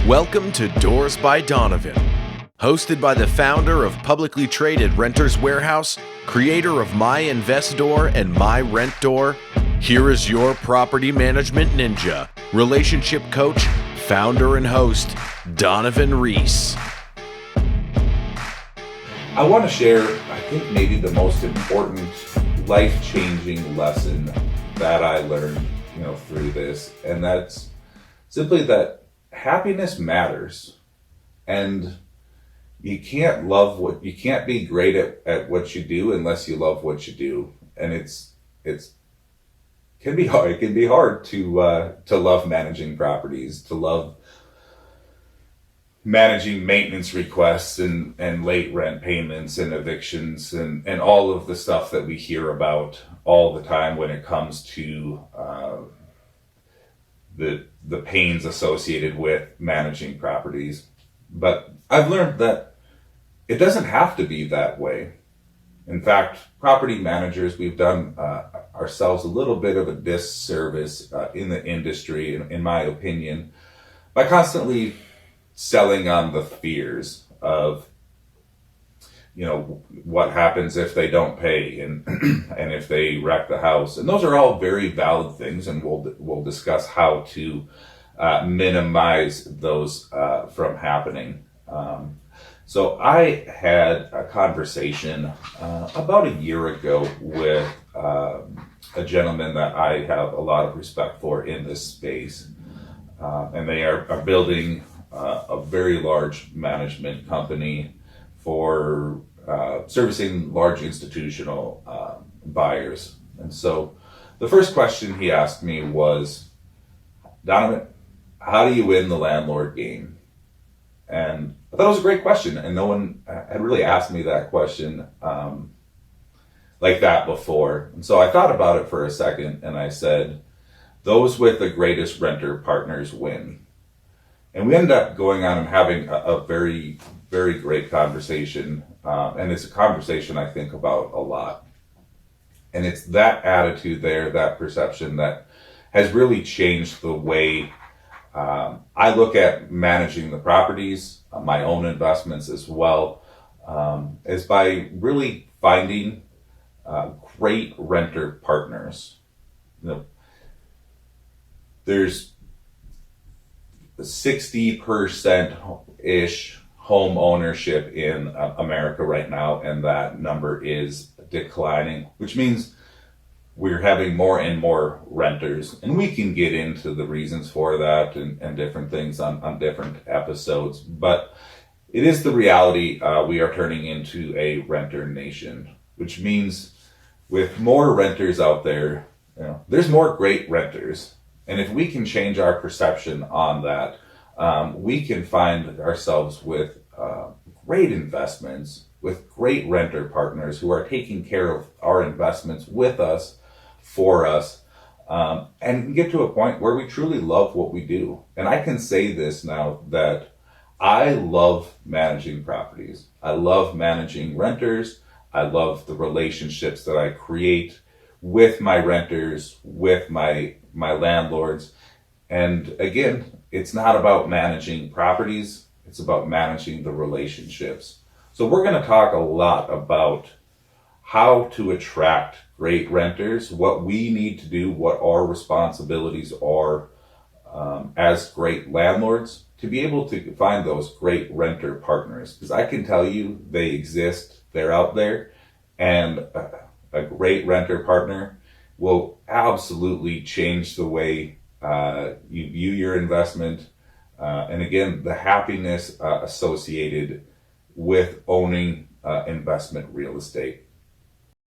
Welcome to Doors by Donovan, hosted by the founder of publicly traded Renters Warehouse, creator of My Investdoor and My Rent Door. Here is your property management ninja, relationship coach, founder and host, Donovan Reese. I want to share, I think, maybe the most important life-changing lesson that I learned, through this, and that's simply that happiness matters, and you can't be great at what you do unless you love what you do, and it can be hard. It can be hard to love managing properties, to love managing maintenance requests and late rent payments and evictions and all of the stuff that we hear about all the time when it comes to the pains associated with managing properties. But I've learned that it doesn't have to be that way. In fact, property managers, we've done ourselves a little bit of a disservice in the industry, in my opinion, by constantly selling on the fears of, what happens if they don't pay and and if they wreck the house. And those are all very valid things, and we'll discuss how to minimize those from happening. So I had a conversation about a year ago with a gentleman that I have a lot of respect for in this space, and they are building a very large management company for servicing large institutional buyers. And so the first question he asked me was, Donovan, how do you win the landlord game? And I thought it was a great question, and no one had really asked me that question like that before. And so I thought about it for a second, and I said, those with the greatest renter partners win. And we ended up going on and having a very, very great conversation. And it's a conversation I think about a lot. And it's that attitude there, that perception, that has really changed the way I look at managing the properties, my own investments as well, is by really finding great renter partners. There's 60%-ish home ownership in America right now, and that number is declining, which means we're having more and more renters. And we can get into the reasons for that and different things on different episodes, but it is the reality. We are turning into a renter nation, which means with more renters out there, there's more great renters. And if we can change our perception on that, we can find ourselves with great investments, with great renter partners who are taking care of our investments with us, for us, and get to a point where we truly love what we do. And I can say this now, that I love managing properties. I love managing renters. I love the relationships that I create with my renters, with my landlords. And again, it's not about managing properties, it's about managing the relationships. So we're going to talk a lot about how to attract great renters, what we need to do, what our responsibilities are as great landlords to be able to find those great renter partners. Because I can tell you they exist, they're out there, and a great renter partner will absolutely change the way you view your investment. And again, the happiness associated with owning investment real estate.